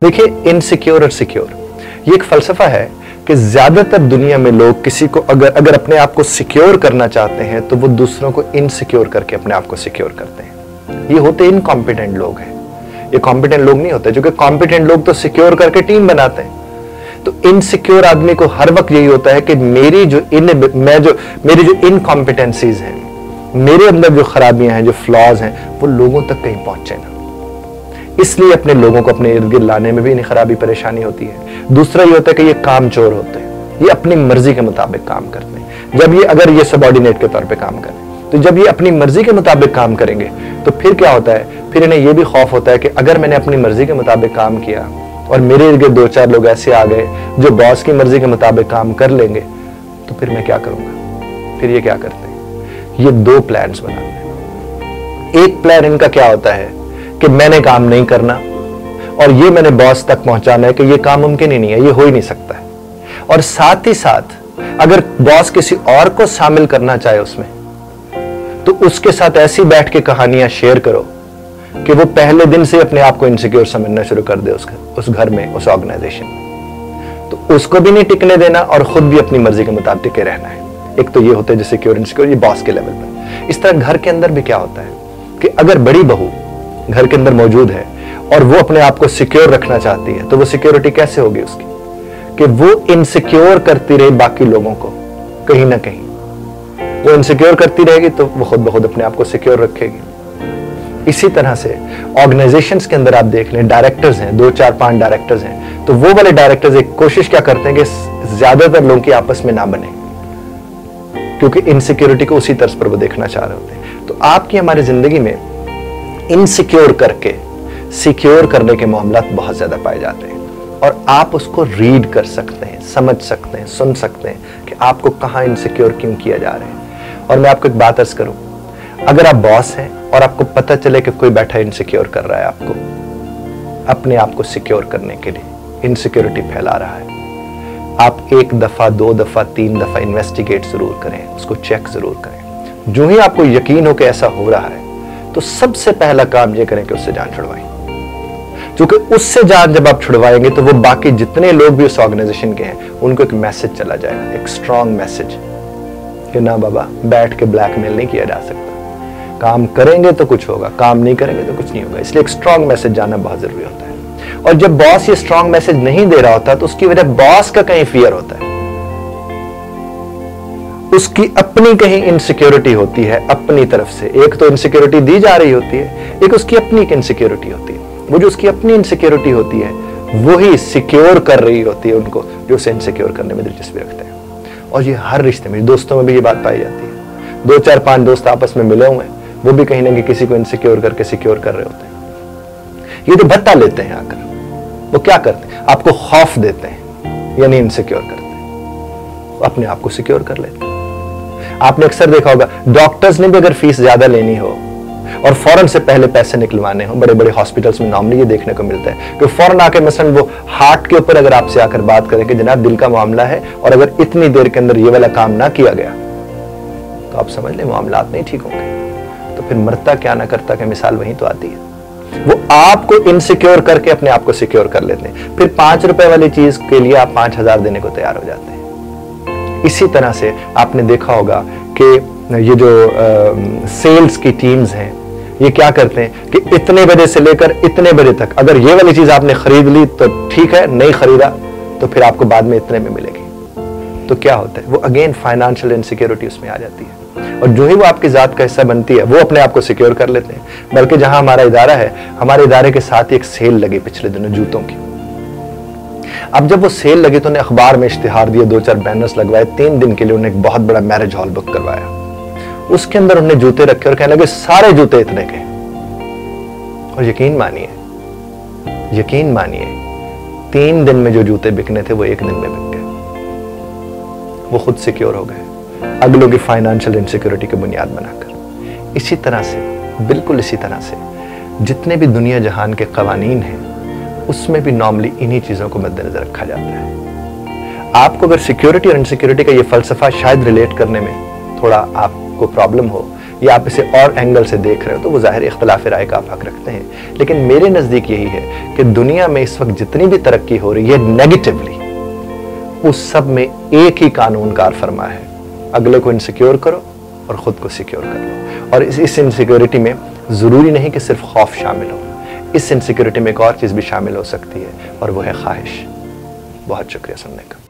देखिए, इनसिक्योर और सिक्योर ये एक फलसफा है कि ज्यादातर दुनिया में लोग किसी को अगर अपने आप को सिक्योर करना चाहते हैं तो वो दूसरों को इनसिक्योर करके अपने आप को सिक्योर करते हैं। ये होते इनकॉम्पिटेंट लोग हैं, ये कॉम्पिटेंट लोग नहीं होते, जो कि कॉम्पिटेंट लोग तो सिक्योर करके टीम बनाते हैं। तो इनसिक्योर आदमी को हर वक्त यही होता है कि मेरी जो इनकॉम्पिटेंसीज हैं, मेरे अंदर जो खराबियां हैं, जो फ्लॉज हैं, वो लोगों तक कहीं पहुंचे ना। इसलिए अपने लोगों को अपने इर्द गिर्द लाने में भी इन्हें खराबी परेशानी होती है। दूसरा ये होता है कि ये कामचोर होते हैं, ये अपनी मर्जी के मुताबिक काम करते हैं। जब ये अगर ये सबऑर्डिनेट के तौर पे काम करें, तो जब ये अपनी मर्जी के मुताबिक काम करेंगे तो फिर क्या होता है, फिर इन्हें ये भी खौफ होता है कि अगर मैंने अपनी मर्जी के मुताबिक काम किया और मेरे इर्द गिर्द 2-4 लोग ऐसे आ गए जो बॉस की मर्जी के मुताबिक काम कर लेंगे, तो फिर मैं क्या करूंगा। फिर ये क्या करते हैं, ये 2 प्लान्स बनाते हैं। एक प्लान इनका क्या होता है कि मैंने काम नहीं करना और ये मैंने बॉस तक पहुंचाना है कि ये काम मुमकिन ही नहीं है, ये हो ही नहीं सकता है। और साथ ही साथ अगर बॉस किसी और को शामिल करना चाहे उसमें, तो उसके साथ ऐसी बैठ के कहानियां शेयर करो कि वो पहले दिन से अपने आप को इनसिक्योर समझना शुरू कर दे उस घर में, उस ऑर्गेनाइजेशन में। तो उसको भी नहीं टिकने देना और खुद भी अपनी मर्जी के मुताबिक टिके रहना है। एक तो ये होता है जो सिक्योर इनसिक्योर, ये बॉस के लेवल पर। इस तरह घर के अंदर भी क्या होता है कि अगर बड़ी बहू घर के अंदर मौजूद है और वो अपने आप को सिक्योर रखना चाहती है, तो वो सिक्योरिटी कैसे होगी उसकी कि वो इनसिक्योर करती रहे बाकी लोगों को। कहीं ना कहीं वो इनसिक्योर करती रहेगी तो वो खुद ब खुद अपने आप को सिक्योर रखेगी। इसी तरह से ऑर्गेनाइजेशंस के अंदर आप देख लें, डायरेक्टर्स हैं, 2, 4, 5 डायरेक्टर्स हैं, तो वो वाले डायरेक्टर्स एक कोशिश क्या करते हैं कि ज्यादातर लोगों की आपस में ना बने, क्योंकि इनसिक्योरिटी को उसी तर्ज पर वो देखना चाह रहे होते हैं। तो आपकी हमारी जिंदगी में इनसिक्योर करके सिक्योर करने के मामलात बहुत ज्यादा पाए जाते हैं, और आप उसको रीड कर सकते हैं, समझ सकते हैं, सुन सकते हैं कि आपको कहां इनसिक्योर क्यों किया जा रहा है। और मैं आपको एक बात अर्ज करूं, अगर आप बॉस हैं और आपको पता चले कि कोई बैठा इनसिक्योर कर रहा है आपको, अपने आप को सिक्योर करने के लिए इनसिक्योरिटी फैला रहा है, आप 1 दफा 2 दफा 3 दफा इन्वेस्टिगेट जरूर करें, उसको चेक जरूर करें। जो ही आपको यकीन हो कि ऐसा हो रहा है, तो सबसे पहला काम यह करें कि उससे जान छुड़वाएं। क्योंकि उससे जान जब आप छुड़वाएंगे तो वो बाकी जितने लोग भी उस ऑर्गेनाइजेशन के हैं उनको एक मैसेज चला जाएगा, एक स्ट्रांग मैसेज कि ना बाबा, बैठ के ब्लैकमेल नहीं किया जा सकता, काम करेंगे तो कुछ होगा, काम नहीं करेंगे तो कुछ नहीं होगा। इसलिए एक स्ट्रांग मैसेज जाना बहुत जरूरी होता है। और जब बॉस ये स्ट्रांग मैसेज नहीं दे रहा होता तो उसकी वजह बॉस का कहीं फियर होता है, उसकी अपनी कहीं इनसिक्योरिटी होती है अपनी तरफ से। एक तो इनसिक्योरिटी दी जा रही होती है, एक उसकी अपनी इनसिक्योरिटी होती है। वो जो उसकी अपनी इनसिक्योरिटी होती है वही सिक्योर कर रही होती है उनको जो उसे इनसिक्योर करने में दिलचस्पी रखते हैं। और ये हर रिश्ते में, दोस्तों में भी ये बात पाई जाती है। 2, 4, 5 दोस्त आपस में मिले हुए हैं, वो भी कहीं ना कहीं किसी को इनसिक्योर करके सिक्योर कर रहे होते हैं। ये तो भत्ता लेते हैं आकर, वो क्या करते हैं, आपको खौफ देते हैं, यानी इनसिक्योर करते हैं, वो अपने आप को सिक्योर कर लेते हैं। आपने अक्सर देखा होगा, डॉक्टर्स ने भी अगर फीस ज्यादा लेनी हो और फौरन से पहले पैसे निकलवाने हो, बड़े बड़े हॉस्पिटल्स में नॉर्मली ये देखने को मिलता है कि फौरन आके मसलन वो हार्ट के ऊपर अगर आपसे आकर बात करें कि जनाब दिल का मामला है और अगर इतनी देर के अंदर ये वाला काम ना किया गया तो आप समझ लें मामला नहीं ठीक होंगे। तो फिर मरता क्या ना करता की मिसाल वहीं तो आती है। वो आपको इनसिक्योर करके अपने आप को सिक्योर कर लेते हैं, फिर 5 रुपए वाली चीज के लिए आप 5000 देने को तैयार हो जाते हैं। इसी तरह से आपने देखा होगा कि ये जो सेल्स की टीम्स हैं, ये क्या करते हैं कि इतने बजे से लेकर इतने बजे तक अगर ये वाली चीज आपने खरीद ली तो ठीक है, नहीं खरीदा तो फिर आपको बाद में इतने में मिलेगी। तो क्या होता है, वो अगेन फाइनेंशियल इनसिक्योरिटी उसमें आ जाती है। और जो ही वो आपकी जात का हिस्सा बनती है वो अपने आप को सिक्योर कर लेते हैं। बल्कि जहां हमारा इदारा है, हमारे इदारे के साथ ही एक सेल लगी पिछले दिनों जूतों की। अब जब वो सेल लगी तो उन्हें अखबार में इश्तिहार दिए, 2-4 बैनर्स लगवाए, 3 दिन के लिए उन्हें एक बहुत बड़ा मैरिज हॉल बुक करवाया। उसके अंदर उन्होंने जूते रखे और कहने लगे सारे जूते इतने के। और यकीन मानिए 3 दिन में जो जूते बिकने थे वो 1 दिन में बिक गए। वो खुद सिक्योर हो गए अगलों की फाइनेंशियल इनसिक्योरिटी की बुनियाद बनाकर। इसी तरह से, बिल्कुल इसी तरह से जितने भी दुनिया जहान के कवानीन हैं उसमें भी नॉर्मली इन्हीं चीजों को मद्देनजर रखा जाता है। आपको अगर सिक्योरिटी और इनसिक्योरिटी का ये फलसफा शायद रिलेट करने में थोड़ा आपको प्रॉब्लम हो या आप इसे और एंगल से देख रहे हो तो वो जाहिर इख्तिलाफ राय का आप हक रखते हैं। लेकिन मेरे नजदीक यही है कि दुनिया में इस वक्त जितनी भी तरक्की हो रही है नेगेटिवली, उस सब में एक ही कानून कार फरमा है, अगले को इनसिक्योर करो और खुद को सिक्योर कर लो। और इस इनसिक्योरिटी में जरूरी नहीं कि सिर्फ खौफ शामिल हो, इस इनसिक्योरिटी में एक और चीज भी शामिल हो सकती है और वो है ख्वाहिश। बहुत शुक्रिया सुनने का।